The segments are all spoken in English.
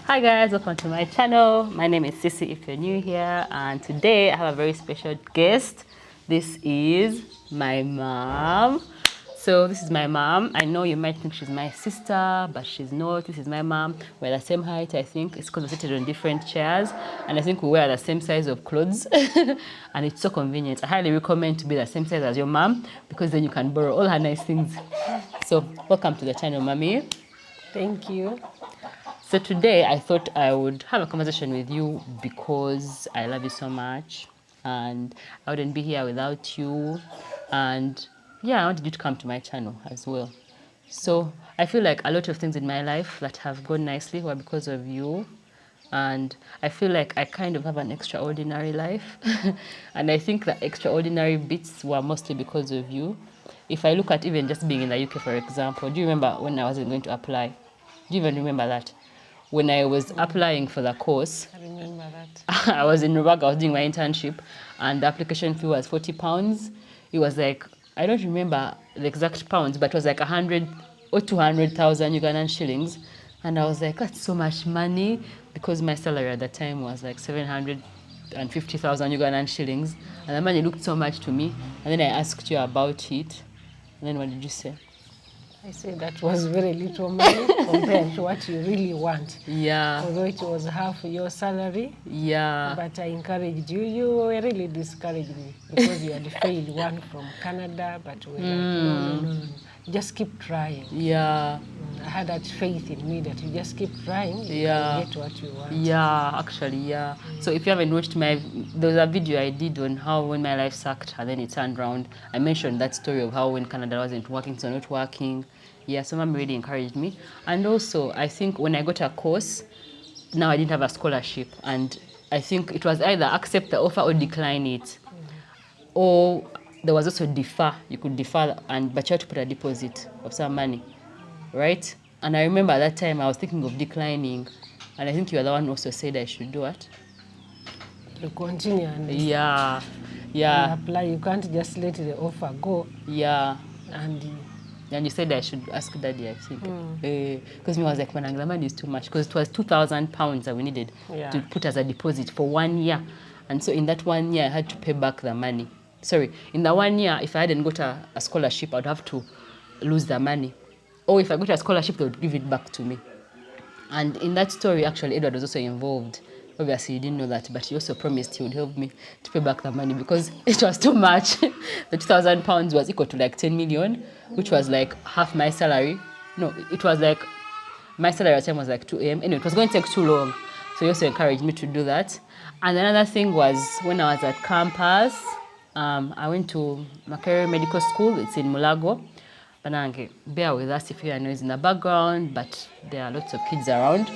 Hi guys, welcome to my channel. My name is Sissy if you're new here, and today I have a very special guest. This is my mom. So this is my mom. I know you might think she's my sister, but she's not. This is my mom. We're the same height, I think. It's because we're seated on different chairs, and I think we wear the same size of clothes. And it's so convenient. I highly recommend to be the same size as your mom, because then you can borrow all her nice things. So welcome to the channel, mommy. Thank you. So today I thought I would have a conversation with you because I love you so much and I wouldn't be here without you. And yeah, I wanted you to come to my channel as well. So I feel like a lot of things in my life that have gone nicely were because of you. And I feel like I kind of have an extraordinary life. And I think the extraordinary bits were mostly because of you. If I look at even just being in the UK, for example, do you remember when I wasn't going to apply? Do you even remember that? When I was applying for the course, I remember that. I was in Rubaga, I was doing my internship, and the application fee was £40. It was like, I don't remember the exact pounds, but it was like 100 or 200,000 Ugandan shillings. And I was like, that's so much money, because my salary at the time was like 750,000 Ugandan shillings. And the money looked so much to me. And then I asked you about it. And then what did you say? I said that was very little money compared to what you really want. Yeah. Although it was half your salary. Yeah. But I encouraged you. You were really discouraged me because you had failed one from Canada, but we were like, no. Just keep trying. Yeah. I had that faith in me that you just keep trying, you Yeah. can get what you want. Yeah, actually, yeah. So if you haven't watched there was a video I did on how when my life sucked and then it turned around. I mentioned that story of how when Canada wasn't working, so not working. Yeah, so mom really encouraged me. And also, I think when I got a course, now I didn't have a scholarship. And I think it was either accept the offer or decline it. Or there was also defer. You could defer, but you had to put a deposit of some money, right? And I remember at that time I was thinking of declining, and I think you were the one who also said I should do it. You continue and Yeah, and yeah, apply. You can't just let the offer go. yeah. And And you said I should ask daddy, I think. Because me I was like, man, the money is too much. Because it was £2,000 that we needed to put as a deposit for 1 year. And so in that 1 year, I had to pay back the money. Sorry, in the 1 year, if I hadn't got a scholarship, I'd have to lose the money. Or if I got a scholarship, they would give it back to me. And in that story, actually, Edward was also involved. Obviously, he didn't know that, but he also promised he would help me to pay back the money because it was too much. The £2,000 was equal to like 10 million, which was like half my salary. No, it was like my salary at the time was like 2 a.m. Anyway, it was going to take too long. So he also encouraged me to do that. And another thing was when I was at campus, I went to Makerere Medical School. It's in Mulago. Banange, bear with us if you hear noise in the background, but there are lots of kids around.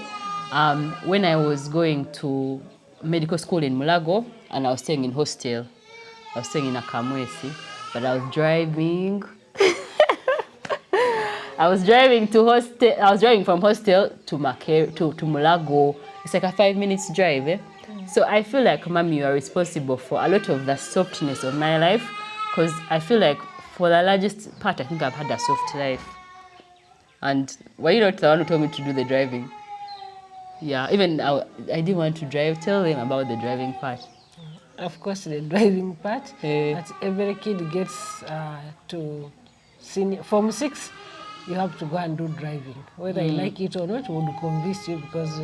When I was going to medical school in Mulago, and I was staying in hostel, I was staying in Akamwesi, but I was driving. I was driving to hostel. I was driving from hostel to to Mulago. It's like a 5 minutes drive. Eh? So I feel like, mommy, you are responsible for a lot of the softness of my life, because I feel like for the largest part, I think I've had a soft life. And were you not the one who told me to do the driving? Yeah, even I didn't want to drive. Tell them about the driving part. of course, the driving part, Eh. but every kid gets to senior, Form 6, you have to go and do driving. Whether you like it or not, we would convince you because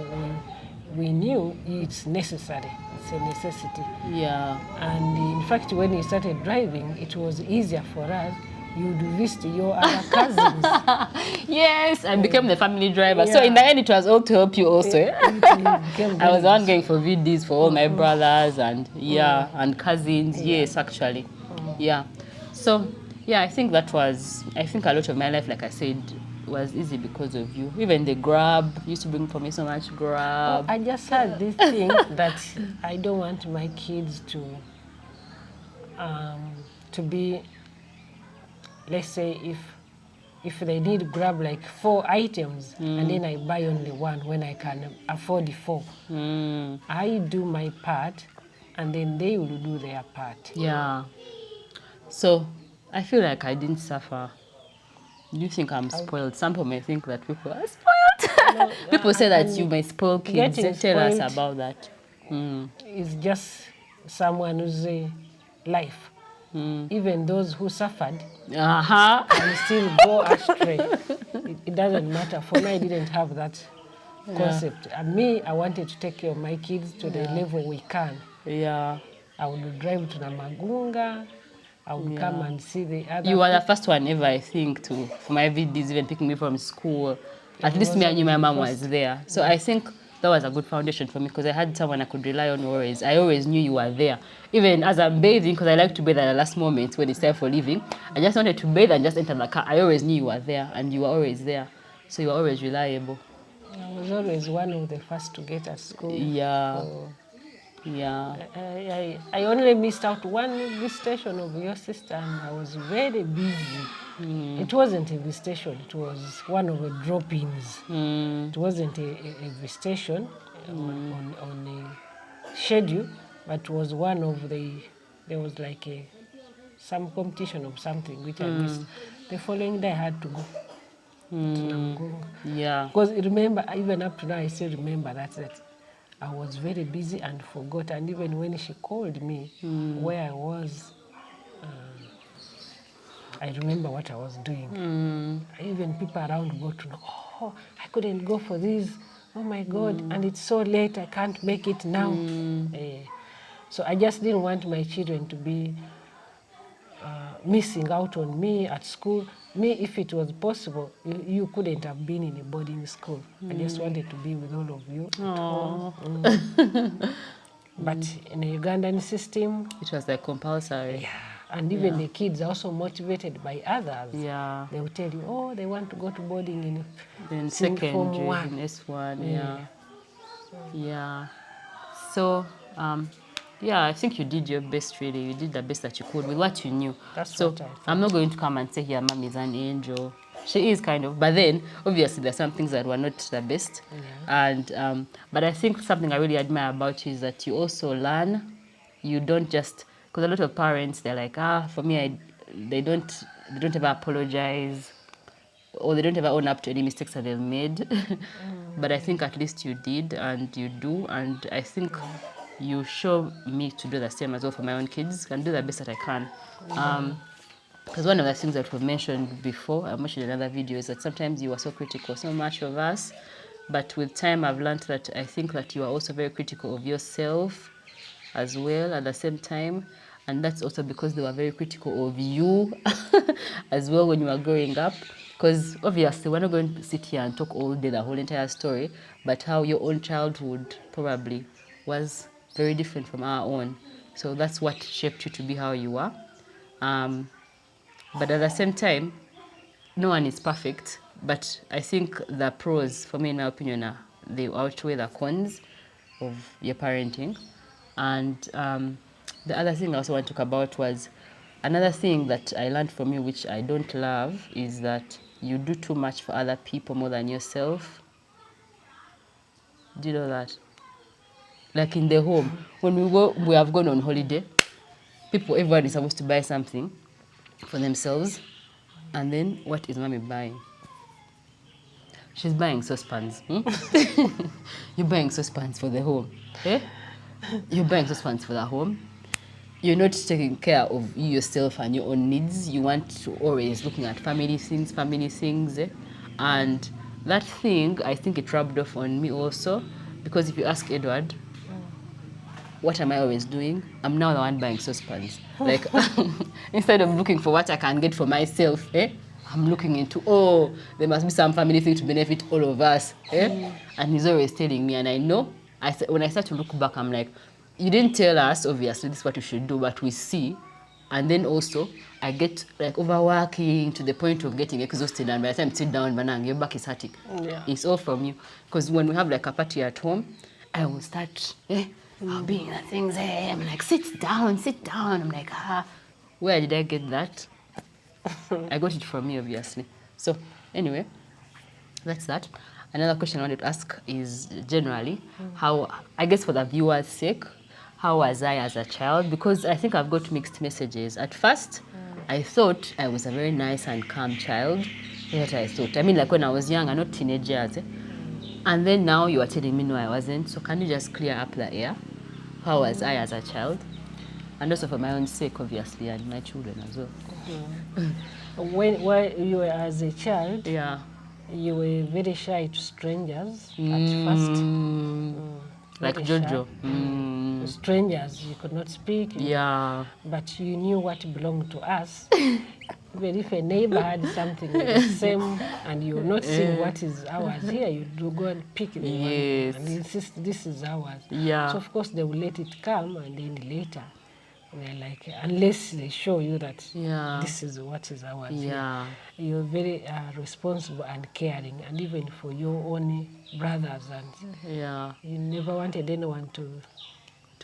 we knew it's necessary. It's a necessity. Yeah. And in fact, when you started driving, it was easier for us. You'd visit your other cousins. Yes, I became the family driver. So Yeah. in the end, it was all to help you also. Eh? I was the one going for VDs for all my brothers and and cousins. Yes, actually. Yeah. So yeah, I think a lot of my life, like I said, was easy because of you. Even the grab you used to bring for me so much grab. I just had this thing that I don't want my kids to be, let's say, if they need grab like 4 items and then I buy only one when I can afford 4. I do my part and then they will do their part. Yeah. So I feel like I didn't suffer. Do you think I'm spoiled? Some people may think that people are spoiled. No, People say that and you may spoil kids. getting Tell us spoiled about that. is just someone's life. Even those who suffered can still go astray. It doesn't matter. For me, I didn't have that concept. And me, I wanted to take care of my kids to the level we can. Yeah. I would drive to Namagunga. I would come and see the other You were the first one ever, I think, to for my VDs even picking me from school. At It least was me, I knew my always the mom was first. there. So I think that was a good foundation for me because I had someone I could rely on always. I always knew you were there. Even as I'm bathing, because I like to bathe at the last moment when it's time for leaving, I just wanted to bathe and just enter the car. I always knew you were there and you were always there. So you were always reliable. I was always one of the first to get at school. Yeah. So Yeah. I only missed out one visitation of your sister, and I was very busy. It wasn't a visitation, it was one of the drop-ins. It wasn't a visitation on a schedule, but it was one of there was like some competition of something which I missed. The following day I had to go to Namugongo. Yeah. Because remember, even up to now, I still remember that I was very busy and forgot. And even when she called me, where I was, I remember what I was doing. Even people around got to know, oh, I couldn't go for this. Oh my God, and it's so late, I can't make it now. So I just didn't want my children to be missing out on me at school. Me, if it was possible, you couldn't have been in a boarding school. I just wanted to be with all of you at home. But in the Ugandan system, It was like compulsory. and even the kids are also motivated by others. Yeah. They will tell you, oh, they want to go to boarding in Then Form secondary, 1. in S1, yeah. Yeah. So, yeah, I think you did your best, really. You did the best that you could with what you knew. That's so what I thought. I'm not going to come and say here, mom is an angel. She is kind of, but then obviously there's some things that were not the best. And but I think something I really admire about you is that you also learn. You don't just, because a lot of parents, they're like, for me, they don't ever apologize, or they don't ever own up to any mistakes that they've made. But I think at least you did and you do, and I think you show me to do the same as well for my own kids and do the best that I can. Because one of the things that we've mentioned before, I mentioned in another video, is that sometimes you are so critical, so much of us, but with time I've learned that I think that you are also very critical of yourself as well at the same time. And that's also because they were very critical of you as well when you were growing up. Because obviously we're not going to sit here and talk all day, the whole entire story, but how your own childhood probably was very different from our own. So that's what shaped you to be how you are. But at the same time, no one is perfect. But I think the pros, for me, in my opinion, are they outweigh the cons of your parenting. And the other thing I also want to talk about was another thing that I learned from you, which I don't love, is that you do too much for other people more than yourself. Do you know that? Like in the home, when we have gone on holiday, everyone is supposed to buy something for themselves. And then what is mommy buying? She's buying saucepans. You're buying saucepans for the home. Eh? You're buying saucepans for the home. You're not taking care of you yourself and your own needs. You want to always looking at family things. Eh? And that thing, I think it rubbed off on me also. Because if you ask Edward, what am I always doing? I'm now the one buying saucepans. Like, instead of looking for what I can get for myself, I'm looking into, there must be some family thing to benefit all of us. And he's always telling me, and I know, when I start to look back, I'm like, you didn't tell us, obviously, this is what you should do, but we see. And then also, I get like overworking to the point of getting exhausted, and by the time I sit down, Manang, your back is hurting. Yeah. It's all from you. Because when we have like a party at home, I will start, I'll be in the things, I'm like, sit down. I'm like, where did I get that? I got it from you, obviously. So, anyway, that's that. Another question I wanted to ask is generally, how, I guess for the viewer's sake, how was I as a child? Because I think I've got mixed messages. At first, I thought I was a very nice and calm child. That's what I thought. I mean, like when I was young, I'm not teenagers. And then now you are telling me no, I wasn't. So can you just clear up the air? How was I as a child? And also for my own sake, obviously, and my children as well. When you were as a child, Yeah. you were very shy to strangers at first. Like Very Jojo. shy. To strangers, you could not speak. But you knew what belonged to us. Even if a neighbor had something with the same, and you're not seeing what is ours here, you do go and pick the one and insist this is ours. Yeah. So of course they will let it come, and then later they're like, unless they show you that this is what is ours here. You're very responsible and caring, and even for your own brothers, and you never wanted anyone to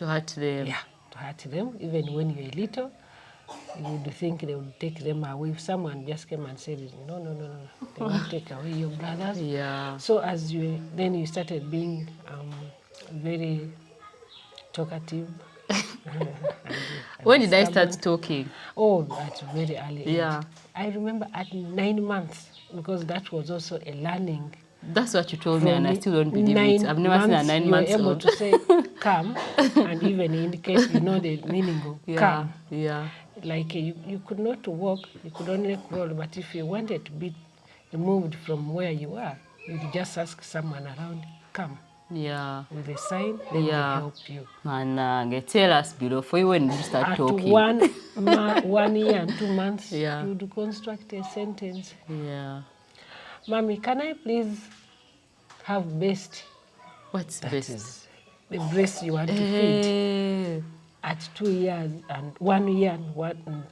hurt them. Yeah, to hurt them. Even when you're little, you would think they would take them away. If someone just came and said, no, they won't take away your brothers. So as then you started being very talkative. When did I start talking? Oh, at a very early age. I remember at 9 months, because that was also a learning. That's what you told me, and I still don't believe it. I've never seen a 9 months old. You were able to say come, and even indicate you know the meaning of come. Like you could not walk, you could only crawl, but if you wanted to be moved from where you are, you'd just ask someone around, come. With a sign, then they help you. Man, tell us before when you start talking. At 1 year and 2 months, you would construct a sentence. Mommy, can I please have breast? What's breast? The breast you want to feed. At 2 years and 1 year and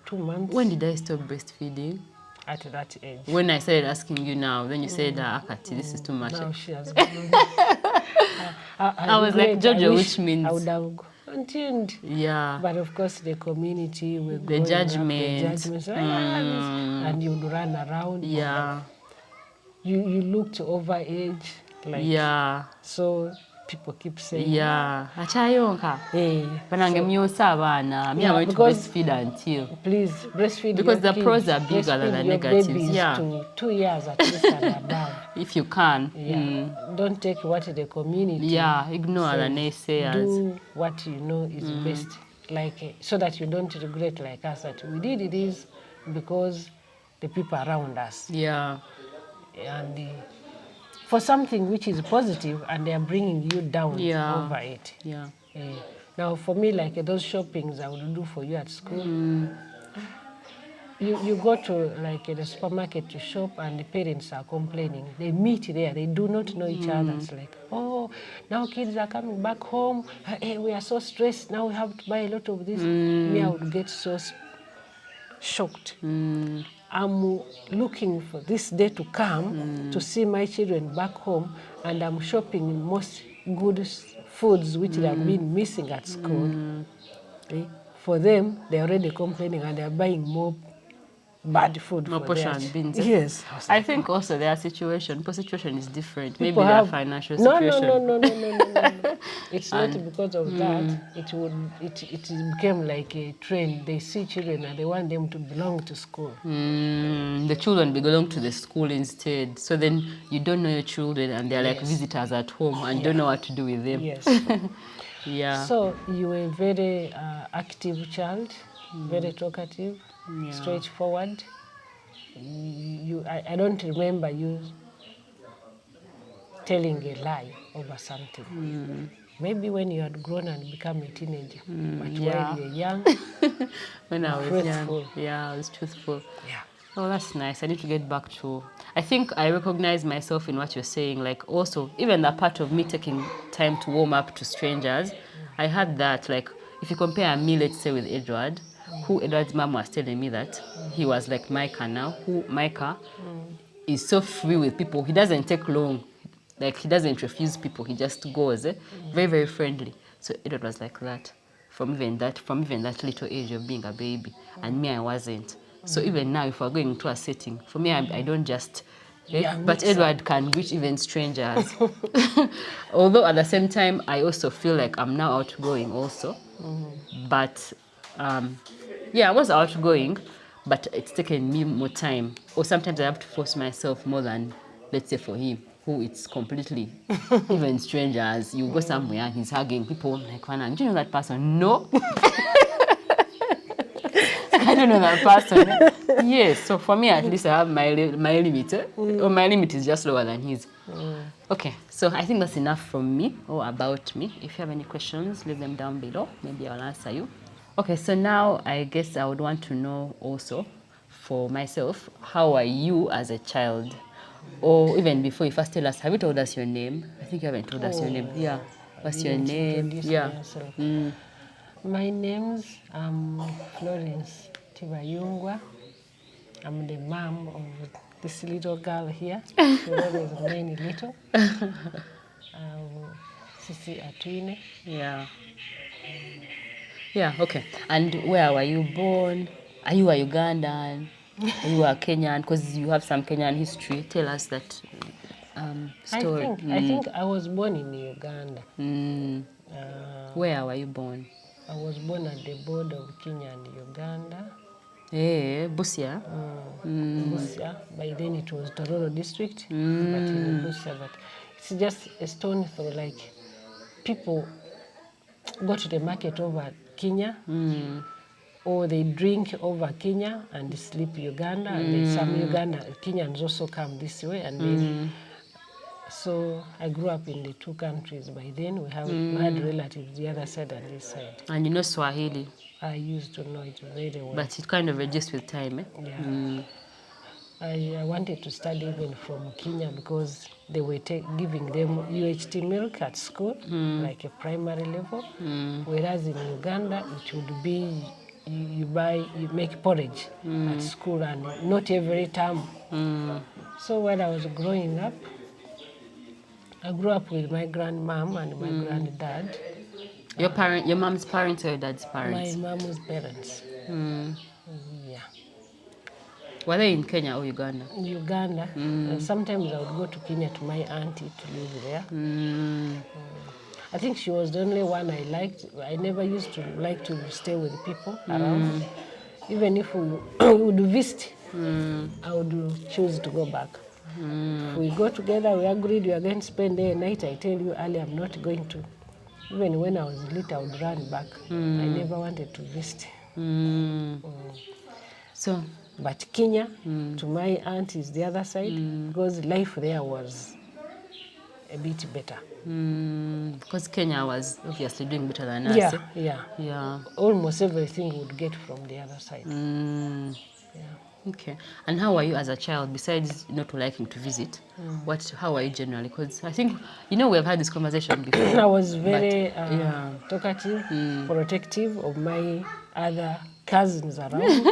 2 months. When did I stop breastfeeding? At that age. When I started asking you now, then you said, Akati, this is too much. Now she has gone. I was like, Jojo, which means? I would have continued. But of course, the community will go. The judgment. And you'd run around. You looked over age. Like, so people keep saying. Achayonka. Panange myosa abana. Me, I'm going to breastfeed until. Please, breastfeed. Because the pros are bigger than the negatives. To 2 years at least and above. If you can. Don't take what the community. Ignore the naysayers. Do what you know is best. Like, so that you don't regret like us that we did this because the people around us. And for something which is positive, and they are bringing you down over it. Now, for me, like those shoppings I would do for you at school, you go to like the supermarket to shop, and the parents are complaining. They meet there, they do not know each other. It's like, oh, now kids are coming back home. Hey, we are so stressed. Now we have to buy a lot of this. Me, I would get so shocked. I'm looking for this day to come to see my children back home, and I'm shopping most good foods which they have been missing at school. For them, they're already complaining, and they're buying more bad food. More portion beans. Yes. I think also their situation is different. Maybe their financial situation. No. It's not because of that. It became like a trend. They see children and they want them to belong to school. The children belong to the school instead. So then you don't know your children, and they're like visitors at home, and don't know what to do with them. Yes. So you were a very active child, very talkative. Straightforward. I don't remember you telling a lie over something. Maybe when you had grown and become a teenager. But while you're young, when I was young, I was truthful. Oh, that's nice. I need to get back to. I think I recognize myself in what you're saying. Like also, even that part of me taking time to warm up to strangers, I had that. Like if you compare me, let's say, with Edward. Who Edward's mom was telling me that he was like Micah now. Who Micah is so free with people. He doesn't take long. Like he doesn't refuse people. He just goes. Very, very friendly. So Edward was like that. From even that little age of being a baby. And me, I wasn't. So even now, if we're going to a setting, for me, I don't just. But Edward can reach even strangers. Although at the same time, I also feel like I'm now outgoing also. But I was outgoing, but it's taken me more time. Or sometimes I have to force myself more than, let's say, for him. who it's completely, even strangers, you go somewhere and he's hugging people, I'm like, Wanang, do you know that person? No. I don't know that person. Yes, so for me at least I have my limit. Or my limit is just lower than his. Okay, so I think that's enough from me or about me. If you have any questions, leave them down below. Maybe I'll answer you. Okay, so now I guess I would want to know also for myself, how are you as a child? Or even before you first tell us, have you told us your name? I think you haven't told us your name. Yeah. What's your name? Yeah. My name's Florence Tibayungwa. I'm the mom of this little girl here. She always remain little. Sisi Atwine. Yeah. Yeah, okay. And where were you born? Are you a Ugandan? Are you a Kenyan? Because you have some Kenyan history. Tell us that story. I think I was born in Uganda. Where were you born? I was born at the border of Kenya and Uganda. Busia? Busia. By then it was Tororo district, but in Busia. But it's just a stone throw, like people go to the market over Kenya, or they drink over Kenya and sleep Uganda, and then some Kenyans also come this way, and then so I grew up in the two countries. By then we had relatives the other side and this side. And you know Swahili? I used to know it very well. But it kind of reduced with time, eh? Yeah. I wanted to study even from Kenya because they were giving them UHT milk at school, like a primary level, whereas in Uganda it would be you make porridge at school, and not every time. So when I was growing up, I grew up with my grandmom and my granddad. Your mom's parents or your dad's parents? My mom's parents. Yeah. Were they in Kenya or Uganda? Uganda. Sometimes I would go to Kenya to my auntie to live there. I think she was the only one I liked. I never used to like to stay with people around. Even if we would visit, I would choose to go back. If we go together, we agreed we are going to spend the night. I tell you earlier, I'm not going to. Even when I was little, I would run back. I never wanted to visit. So, but Kenya, to my aunt, is the other side, because life there was a bit better. Because Kenya was obviously doing better than us. Yeah. Almost everything would get from the other side. Okay. And how were you as a child, besides not liking to visit? How are you generally? Because I think, we have had this conversation before. I was very talkative, protective of my other cousins around.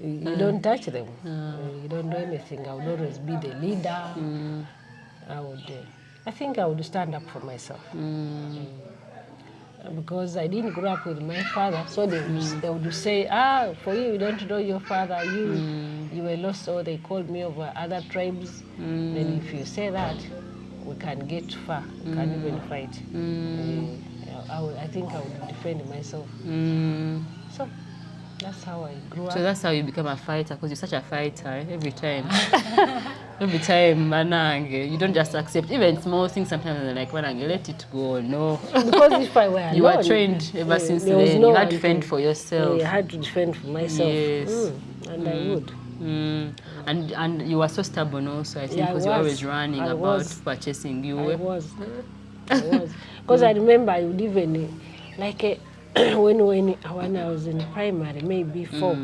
You don't touch them. You don't do anything. I would always be the leader. I think I would stand up for myself. Because I didn't grow up with my father, so they would say, for you don't know your father, you were lost, or they called me over other tribes. Then if you say that, we can get far, we can even fight. I think I would defend myself. So that's how I grew up. So that's how you become a fighter, because you're such a fighter every time. Every time, Manang, you don't just accept even small things. Sometimes they're like, Manang, let it go. No. Because if I were alone, you were trained ever since then. You had to fend for yourself. I had to defend for myself. Yes. And I would. And you were so stubborn also, I think, because you were always running about purchasing. I was. Because I remember I would even, like, when I was in primary, maybe 4,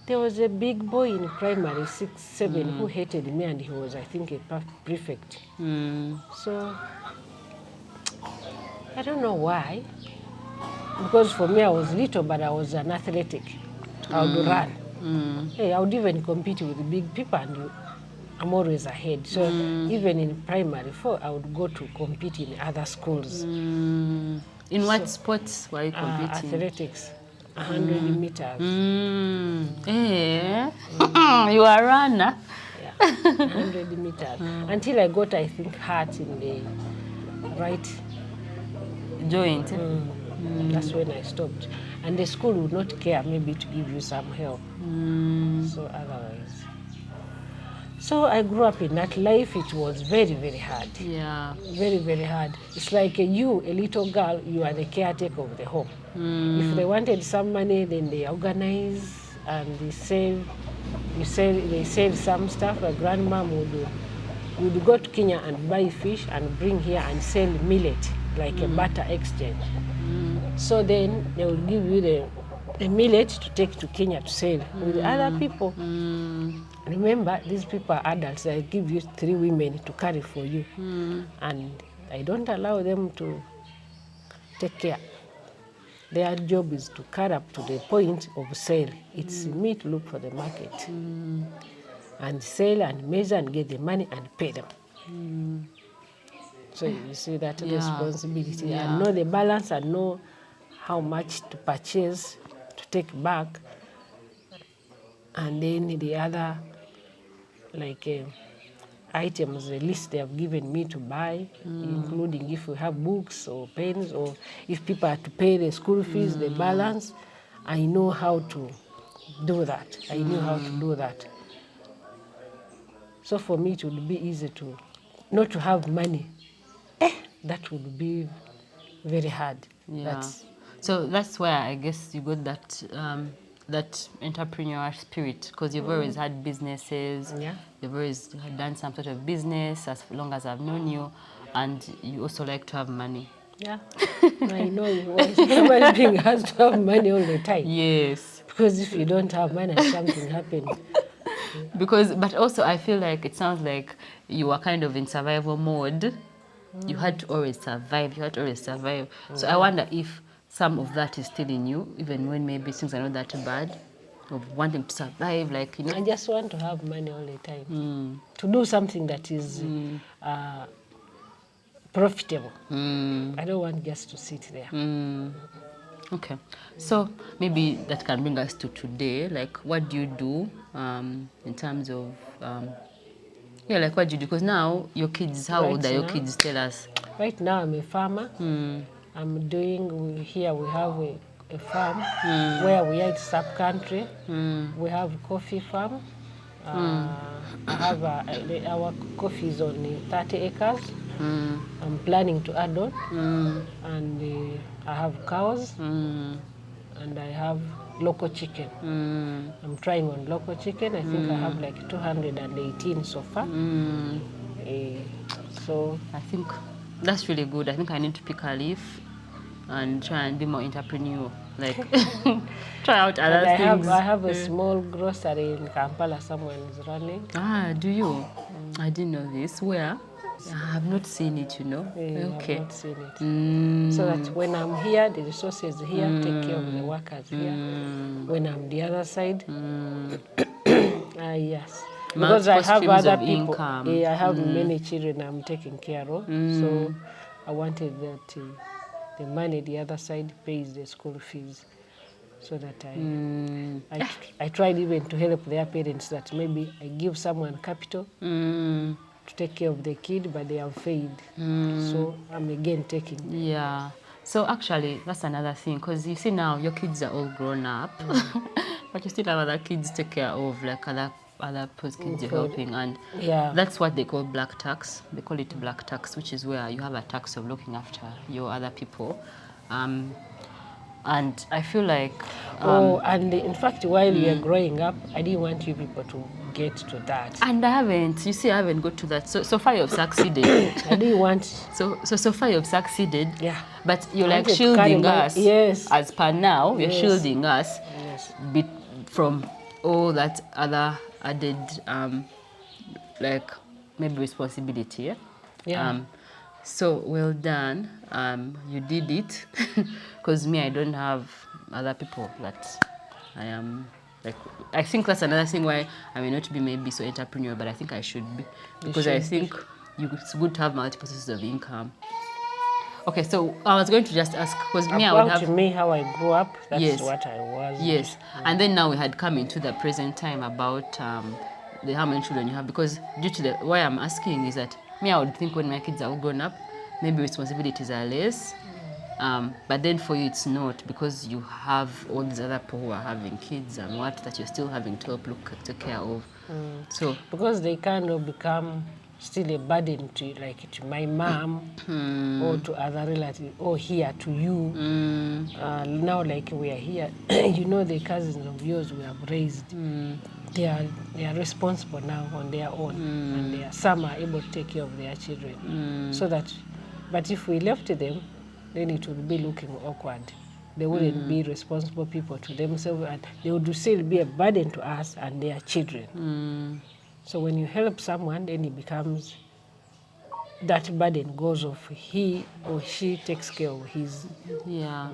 there was a big boy in primary 6, 7 who hated me, and he was, I think, a prefect. So I don't know why. Because for me, I was little, but I was an athletic. I would run. Hey, I would even compete with big people, and I'm always ahead. So even in primary 4, I would go to compete in other schools. In what sports were you competing? Athletics, 100 meters. You are a runner. Yeah, 100 meters. Until I got, I think, hurt in the right joint. That's when I stopped. And the school would not care maybe to give you some help. So otherwise. So I grew up in that life. It was very, very hard. Yeah. Very, very hard. It's like you, a little girl, you are the caretaker of the home. If they wanted some money, then they organize and they save. They save some stuff. My grandmom would go to Kenya and buy fish and bring here and sell millet, like a barter exchange. So then they will give you the millet to take to Kenya to sell with other people. Remember, these people are adults. I give you 3 women to carry for you. And I don't allow them to take care. Their job is to carry up to the point of sale. It's me to look for the market and sell and measure and get the money and pay them. So you see that responsibility and know the balance and know how much to purchase, to take back, and then the other like items, the list they have given me to buy, including if we have books or pens, or if people are to pay the school fees, the balance. I know how to do that. I knew how to do that. So for me, it would be easy to not to have money. That would be very hard. Yeah. So that's where I guess you got that that entrepreneurial spirit, because you've always had businesses. Yeah. You've always done some sort of business as long as I've known you, and you also like to have money. Yeah. I know human being has to have money all the time. Yes. Because if you don't have money and something happens. Because, but also I feel like it sounds like you were kind of in survival mode. You had to always survive. You had to always survive. So I wonder if some of that is still in you, even when maybe things are not that bad, of wanting to survive, like, you know. I just want to have money all the time. To do something that is profitable. I don't want just to sit there. Okay. So maybe that can bring us to today. Like, what do you do in terms of, like what do you do? Because now your kids, how old are your kids? Tell us. Right now I'm a farmer. I'm doing, here we have a farm where we are in sub-country. We have coffee farm. I have our coffee is on 30 acres. I'm planning to add on. And I have cows. And I have local chicken. I'm trying on local chicken. I think I have like 218 so far. So I think that's really good. I think I need to pick a leaf and try and be more entrepreneurial. Like, try out other things. I have a small grocery in Kampala someone is running. Ah, do you? I didn't know this. Where? I have not seen it, you know. Okay. I have not seen it. So that when I'm here, the resources here, take care of the workers here. When I'm the other side, yes. Because I have other people. I have many children I'm taking care of. So I wanted that the money the other side pays the school fees. So that I tried even to help their parents, that maybe I give someone capital to take care of the kid, but they have failed. So I'm again taking. Yeah. So actually, that's another thing, because you see now your kids are all grown up, but you still have other kids to take care of, like other post kids you're helping, and that's what they call black tax. They call it black tax, which is where you have a tax of looking after your other people. And I feel like... and in fact, while you're growing up, I didn't want you people to get to that. And I haven't. You see, I haven't got to that. So far you've succeeded. I didn't want... So far you've succeeded. Yeah. But you're like shielding us. Yes. As per now, you're shielding us from all that other added, like, maybe responsibility. Yeah? Yeah. So well done. You did it, because me, I don't have other people that I am like. I think that's another thing why I may not be maybe so entrepreneurial, but I think I should be, because I think it's good to have multiple sources of income. Okay, so I was going to just ask, because me, I would have me how I grew up. That's what I was. Yes, and then now we had come into the present time about how many children you have, because due to why I'm asking is that me, I would think when my kids are all grown up, maybe responsibilities are less. But then for you, it's not, because you have all these other people who are having kids and that you're still having to help take care of. So because they kind of become still a burden to my mom or to other relatives or here to you. Now like we are here, you know, the cousins of yours we have raised, they are responsible now on their own, and some are able to take care of their children. So that, but if we left them, then it would be looking awkward. They wouldn't be responsible people to themselves, and they would still be a burden to us and their children. So when you help someone, then it becomes, that burden goes off. He or she takes care of his. yeah.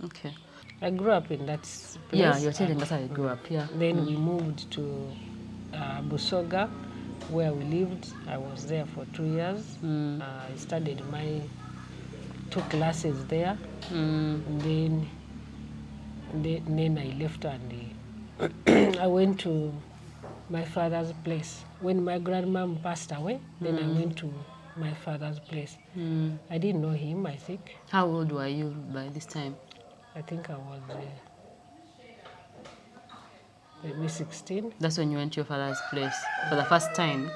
Okay. I grew up in that place. Yeah, you're telling us how you grew up. Yeah. Then we moved to Busoga, where we lived. I was there for 2 years. I studied took classes there. And then I left and I went to my father's place. When my grandmom passed away, then I went to my father's place. I didn't know him, I think. How old were you by this time? I think I was maybe 16. That's when you went to your father's place for the first time?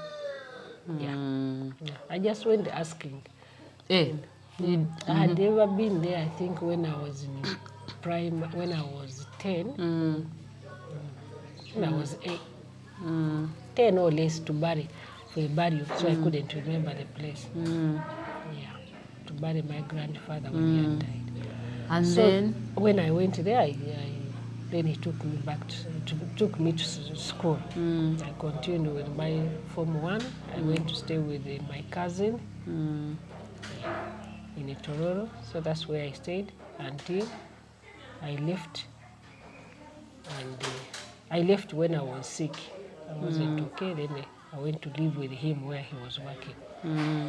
Yeah. I just went asking. Eh? I had never been there, I think, when I was in when I was 10. When I was 8. 10 or less to bury, for a burial, so I couldn't remember the place. Yeah, to bury my grandfather when he had died. And So then? when I went there, then he took me back took me to school. I continued with my Form 1. I went to stay with my cousin in Tororo. So that's where I stayed until I left. And I left when I was sick. I wasn't okay. Then I went to live with him where he was working.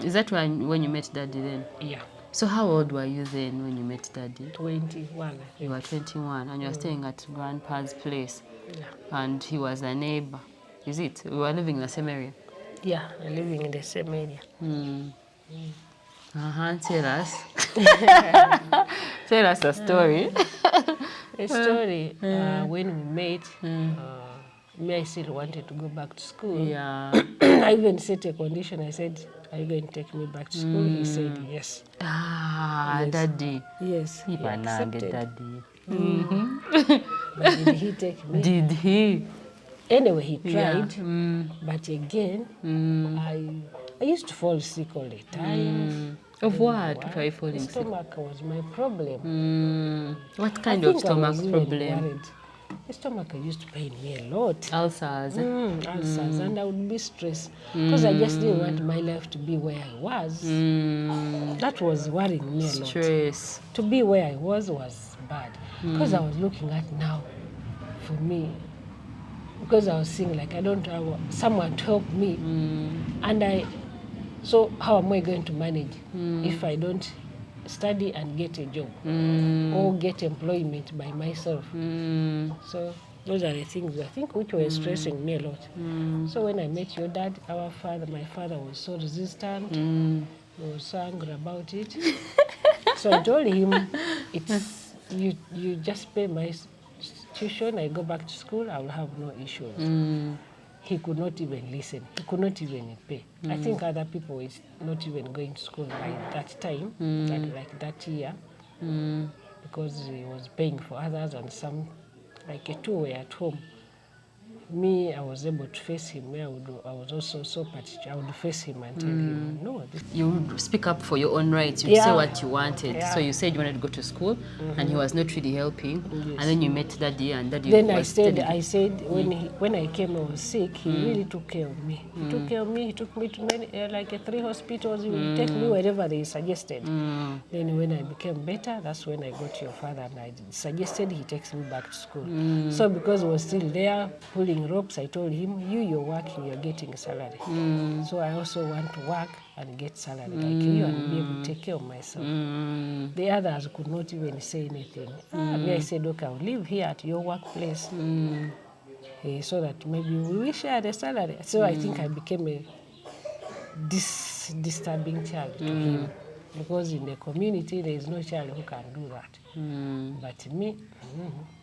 Is that when you met Daddy then? Yeah. So how old were you then when you met Daddy? 21. I think. You were 21 and you were staying at Grandpa's place. Yeah. And he was a neighbor. Is it? We were living in the same area? Yeah, living in the same area. Tell us. Tell us a story. A story, when we met, me, I still wanted to go back to school. Yeah. I even set a condition. I said, are you going to take me back to school? He said yes. Yes. Daddy. Yes, he accepted. Daddy. But did he take me? Did he? Anyway, he tried. Yeah. But again, I used to fall sick all the time. Of what? Why are you falling sick? Stomach was my problem. What kind of stomach problem? Worried. The stomach used to pain me a lot. Ulcers. Ulcers, and I would be stressed because I just didn't want my life to be where I was. That was worrying me a lot. Stress. To be where I was bad because I was looking at now for me, because I was seeing like I don't have someone to help me, and so how am I going to manage if I don't study and get a job or get employment by myself? So those are the things I think which were stressing me a lot. So when I met your dad, my father was so resistant. He was so angry about it. So I told him, it's you just pay my tuition, I go back to school, I will have no issues. He could not even listen. He could not even pay. I think other people is not even going to school by that time, that year, because he was paying for others, and some, like 2 were at home. Me, I was able to face him. I was also so particular. I would face him and tell him, no. You would speak up for your own rights. You'd say what you wanted. So you said you wanted to go to school, and he was not really helping. Yes. And then you met Daddy, and Daddy then I said when I came, I was sick. He really took care of me. He took care of me. He took me to many, 3 hospitals. He would take me wherever they suggested. Then when I became better, that's when I got your father, and I suggested he takes me back to school. So because I was still there pulling ropes, I told him, you're working, you're getting a salary. So I also want to work and get salary like you and be able to take care of myself. The others could not even say anything. Me, I said, okay, I'll live here at your workplace so that maybe we will share the salary. So I think I became a disturbing child to him. because in the community there is no child who can do that. But me,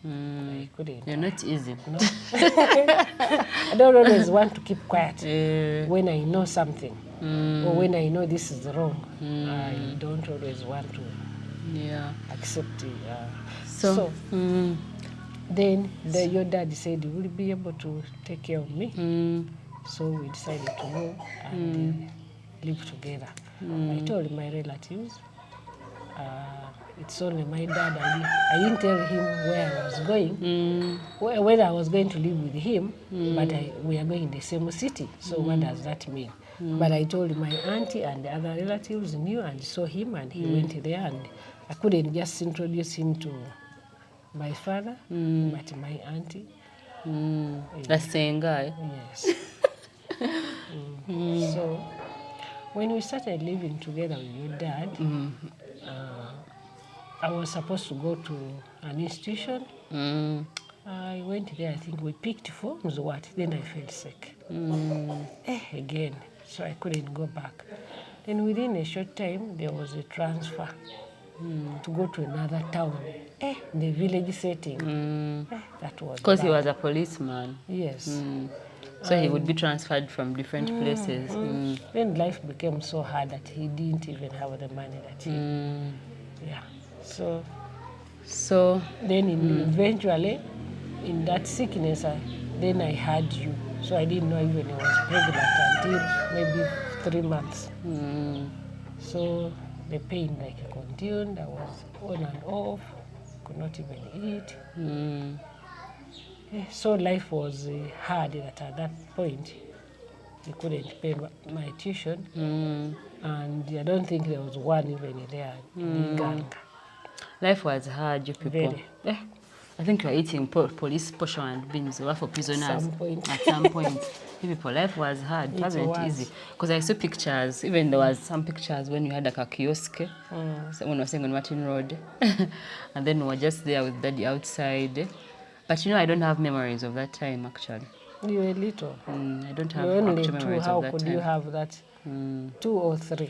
I couldn't. You're not easy. No. I don't always want to keep quiet when I know something or when I know this is wrong. I don't always want to accept it. So then your dad said, will you be able to take care of me? So we decided to go and live together. I told my relatives, it's only my dad. I didn't tell him where I was going, whether I was going to live with him, but we are going in the same city. So what does that mean? But I told my auntie and the other relatives knew and saw him, and he went there, and I couldn't just introduce him to my father, but my auntie. The same guy? Yes. So when we started living together with your dad, I was supposed to go to an institution. I went there, I think we picked forms, then I felt sick. Again, so I couldn't go back. Then within a short time, there was a transfer to go to another town, in the village setting. That was because he bad. was a policeman. Yes. So he would be transferred from different places. Then life became so hard that he didn't even have the money that he... So then eventually, in that sickness, then I had you. So I didn't know even I was pregnant until maybe 3 months. So the pain continued. I was on and off, could not even eat. So life was hard that at that point, we couldn't pay my tuition. And I don't think there was one even there in Uganda. Life was hard, you people. Very. I think you are eating police portion and beans for prisoners. At some point. You people, life was hard. It wasn't easy. Because I saw pictures, even there was some pictures when you had a kiosk, when we were staying on Martin Road. And then we were just there with Daddy outside. But I don't have memories of that time, actually. You were little. I don't have only actual memories How of that could time. you have that? 2 or 3.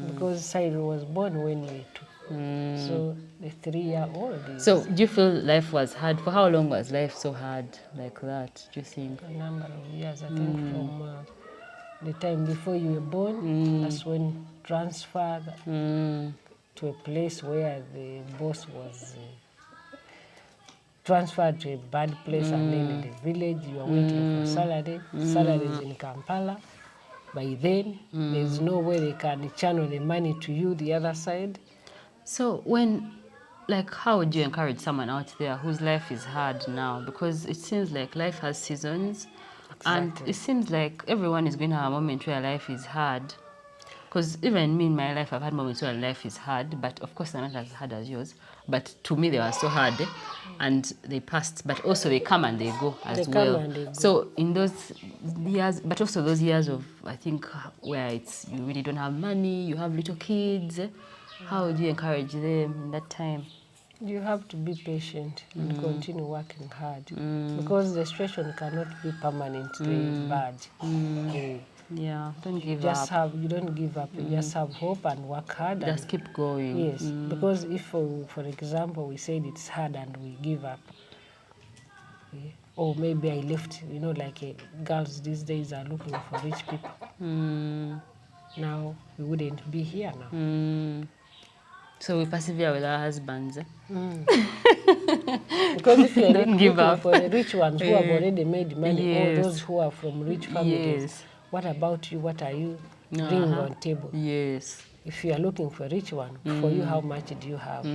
Because Cyril was born when we were 2. So the 3-year-old. So do you feel life was hard? For how long was life so hard like that, do you think? A number of years, I think from the time before you were born, that's when transferred to a place where the boss was transferred to a bad place, and then in the village you are waiting for salary. Salary is in Kampala. By then, there's no way they can channel the money to you the other side. So how would you encourage someone out there whose life is hard now? Because it seems like life has seasons. Exactly. And it seems like everyone is going to have a moment where life is hard. Because even me in my life, I've had moments where life is hard, but of course they're not as hard as yours. But to me, they were so hard, and they passed. But also they come and they go as well. Come and they go. So in those years, but also those years of, I think, where you really don't have money, you have little kids, how would you encourage them in that time? You have to be patient and continue working hard, because the situation cannot be permanently bad. Yeah, don't give up. You don't give up. You just have hope and work hard. Just keep going. Yes, because if, for example, we said it's hard and we give up, or maybe I left, girls these days are looking for rich people. Now, we wouldn't be here now. So we persevere with our husbands. Because if you're looking for the rich ones who have already made money, or those who are from rich families, what about you? What are you bringing on table? Yes. If you are looking for a rich one, for you, how much do you have?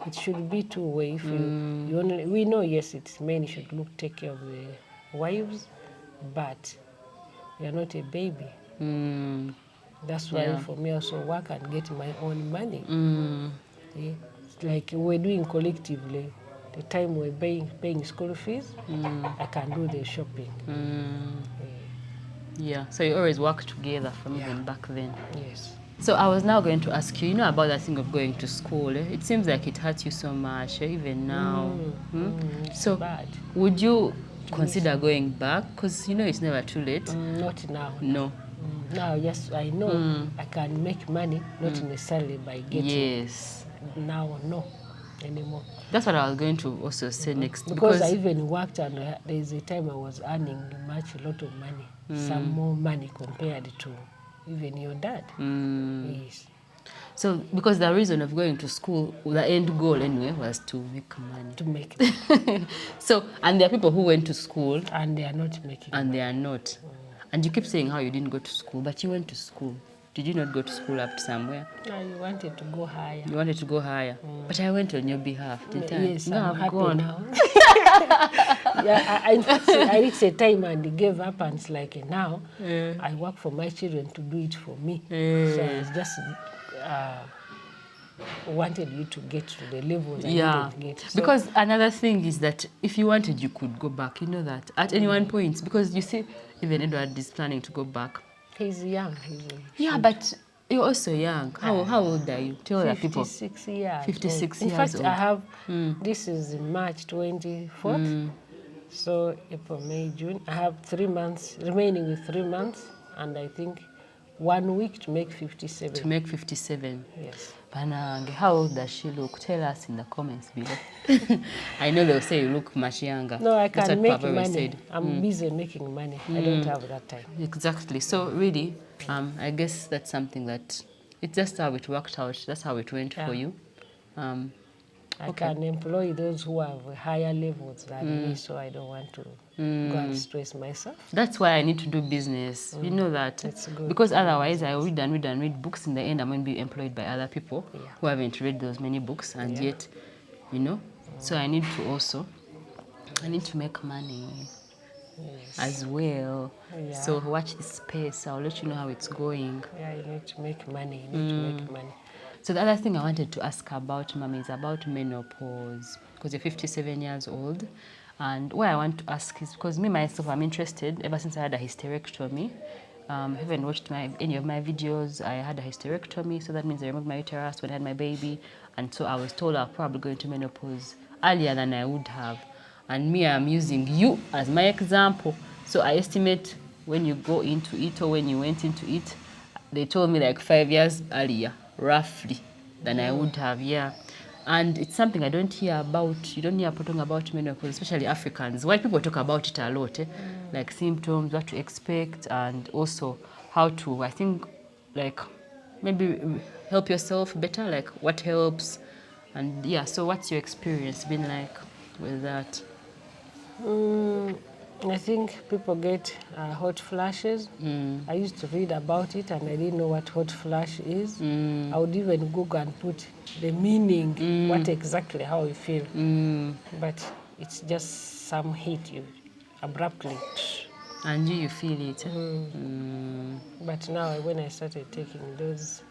It should be two-way. If we know, yes, men should take care of the wives, but you are not a baby. That's why for me also work and get my own money. Like we're doing collectively. The time we're paying school fees, I can do the shopping. Yeah, so you always work together from even back then. Yes. So I was now going to ask you, about that thing of going to school. It seems like it hurts you so much, even now. So bad. Would you consider going back? Because it's never too late. Not now. No. Now, yes, I know I can make money, not necessarily by getting. Yes. Now, no, anymore. That's what I was going to also say next. Because I even worked and there's a time I was earning a lot of money, some more money compared to even your dad. Yes. So, because the reason of going to school, the end goal anyway, was to make money. To make money. So, and there are people who went to school. And they are not making and money. they are not. And you keep saying how you didn't go to school, but you went to school. Did you not go to school up to somewhere? No, you wanted to go higher. You wanted to go higher. But I went on your behalf, didn't I? Yes, No, I'm I've happy gone. now. Yeah, I reached a time and gave up, and it's like now I work for my children to do it for me. So I was just wanted you to get to the level that I didn't get. So, because another thing is that if you wanted, you could go back. You know that at any one point, because you see, even Edward is planning to go back. he's young. Yeah, but you're also young. How old are you? Tell the people. 56 years 56 old. years In fact, old. I have, this is March 24th. So April, May, June. I have 3 months, remaining with 3 months, and I think 1 week to make 57. To make 57. Yes. Banange, how old does she look? Tell us in the comments below. I know they'll say you look much younger. No, I That's can what make Papa money. said. I'm busy making money. I don't have that time. Exactly. So really, I guess that's something that it's just how it worked out. That's how it went for you. I can employ those who have higher levels than me, so I don't want to go and stress myself. That's why I need to do business. You know that. It's good. Because otherwise I read and read and read books. In the end, I'm going to be employed by other people who haven't read those many books. And yet, you know, so I need to make money as well. So watch this space. I'll let you know how it's going. Yeah, you need to make money. You need to make money. So the other thing I wanted to ask about, Mama, is about menopause. Because you're 57 years old. And what I want to ask is, because me, myself, I'm interested ever since I had a hysterectomy. I haven't watched any of my videos. I had a hysterectomy, so that means I removed my uterus when I had my baby. And so I was told I'll probably go into menopause earlier than I would have. And me, I'm using you as my example. So I estimate when you go into it or when you went into it, they told me like 5 years earlier, roughly, than I would have, And it's something I don't hear about. You don't hear people talking about menopause, especially Africans. White people talk about it a lot, like symptoms, what to expect, and also how to, I think, like maybe help yourself better, like what helps. And so what's your experience been like with that? I think people get hot flashes. I used to read about it and I didn't know what hot flash is. I would even Google and put the meaning, what exactly, how you feel. But it's just some heat you abruptly. And you feel it? But now when I started taking those...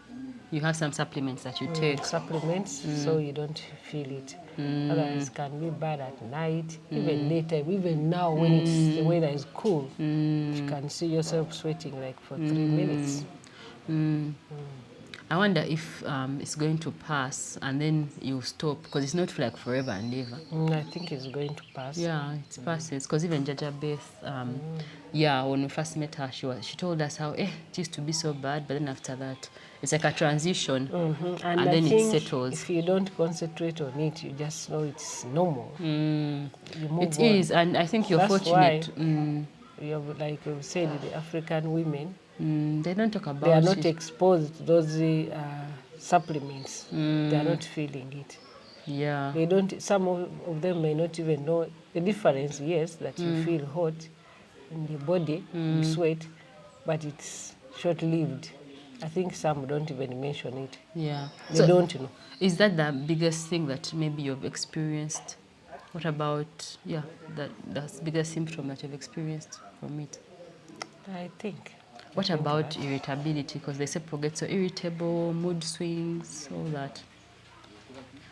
You have some supplements that you take? Supplements, so you don't feel it. Otherwise it can be bad at night, even later, even now when it's, the weather is cool, you can see yourself sweating like for 3 minutes. I wonder if it's going to pass and then you stop, because it's not like forever and ever. I think it's going to pass. Yeah, it passes, because even Jaja Beth, when we first met her, she told us how it used to be so bad, but then after that, it's like a transition, and then it settles. If you don't concentrate on it, you just know it's normal. You move it on. is, and I think you're fortunate. Why, like we said, the African women, they don't talk about it. They are not exposed to those supplements. They are not feeling it. Yeah. They don't. Some of them may not even know the difference. Yes, that you feel hot in your body, you sweat, but it's short-lived. I think some don't even mention it. Yeah. They don't know. Is that the biggest thing that maybe you've experienced? What about, the biggest symptom that you've experienced from it? I think. What about irritability? Because they say people get so irritable, mood swings, all that.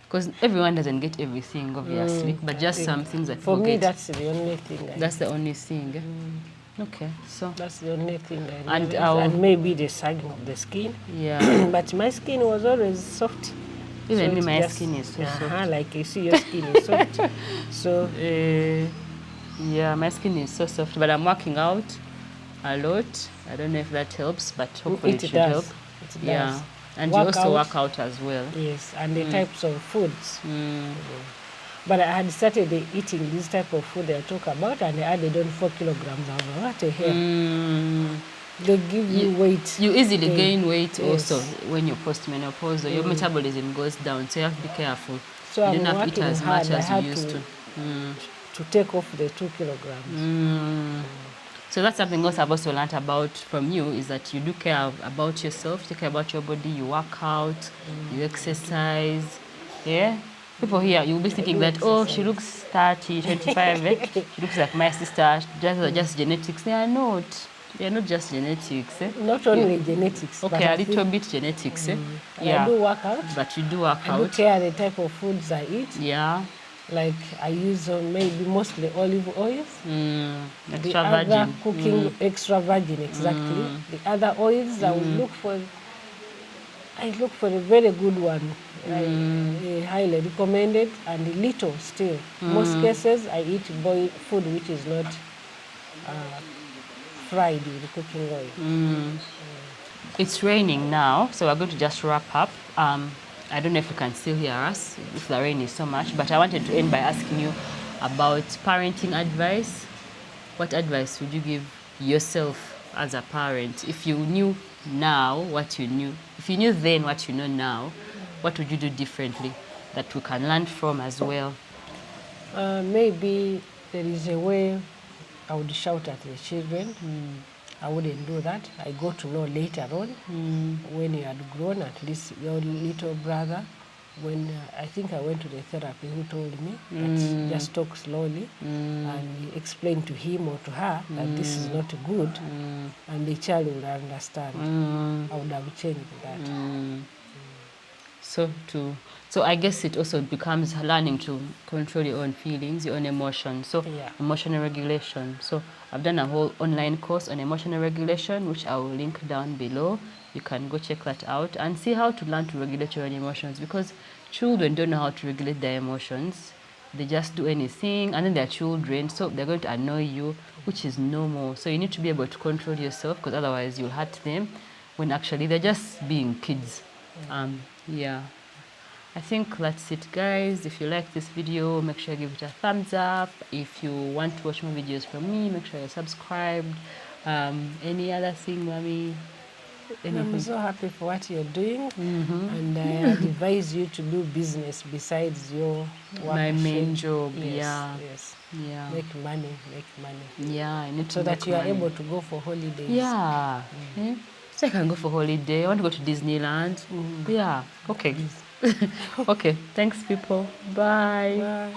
Because everyone doesn't get everything, obviously, but just some things that for people me, get. that's the only thing. That's the only thing. Okay, so that's the only thing I realized. And maybe the sagging of the skin. Yeah. But my skin was always soft. Even me, my skin is so soft. Like you see, your skin is soft. So yeah, my skin is so soft, but I'm working out. a lot. I don't know if that helps, but hopefully it should help. It does. Yeah. And you also work out as well. Yes, and the types of foods. But I had started eating this type of food I talk about, and I added on 4 kilograms. I was like, what the hell? They give you weight. You easily gain weight also when you're postmenopausal. Your metabolism goes down, so you have to be careful. So you don't have to eat as much as you used to take off the 2 kilograms. So that's something else I've also learned about from you, is that you do care about yourself, you take care about your body, you work out, you exercise. Yeah? People here, you'll be thinking that, oh, she looks 30, 25, she looks like my sister, just genetics. They are not. They are not just genetics. Not only genetics. Okay, a little bit genetics. Yeah. I do work out. But you do work out. I do care the type of foods I eat. Yeah. Like I use maybe mostly olive oils. Extra virgin. Other cooking extra virgin, exactly. The other oils I will look for. I look for a very good one. I highly recommended, and little still. Most cases I eat boiled food which is not fried with cooking oil. It's raining now, so we're going to just wrap up. I don't know if you can still hear us, if the rain is so much, but I wanted to end by asking you about parenting advice. What advice would you give yourself as a parent? If you knew now what you knew, if you knew then what you know now, what would you do differently that we can learn from as well? Maybe there is a way I would shout at the children. I wouldn't do that. I got to know later on when you had grown, at least your little brother, when I think I went to the therapy, who told me that just talk slowly and explain to him or to her that this is not good, and the child will understand. I would have changed that. So I guess it also becomes learning to control your own feelings, your own emotions. So emotional regulation. So I've done a whole online course on emotional regulation, which I will link down below. You can go check that out and see how to learn to regulate your own emotions, because children don't know how to regulate their emotions. They just do anything, and then they're children, so they're going to annoy you, which is normal. So you need to be able to control yourself, because otherwise you'll hurt them when actually they're just being kids. Yeah. I think that's it, guys. If you like this video, make sure you give it a thumbs up. If you want to watch more videos from me, make sure you're subscribed. Any other thing, Mommy? I'm so happy for what you're doing, and I advise you to do business besides your work. My main job, Yes. Make money. Yeah, I need to so that you are able to go for holidays. Yeah. So I can go for holiday. I want to go to Disneyland. Yeah. Okay. Okay. Thanks, people. Bye. Bye.